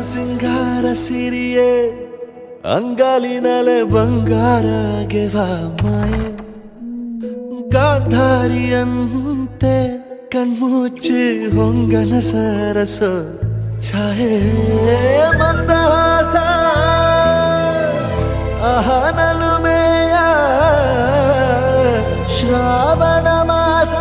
ಸಿಂಗಾರ ಸಿರಿಯೇ ಅಂಗಾಲಿನಲೆ ಬಂಗಾರ ಗೆವ ಮಾಯೆ ಗಾಂಧಾರಿಯಂತೆ ಕಣ್ಮುಚ್ಚಿ ಹೊಂಗನ ಸರಸ ಛಾಯೆ ಮಂದಹಾಸ ಅಹನಲುಮೆಯ ಶ್ರಾವಣ ಮಾಸ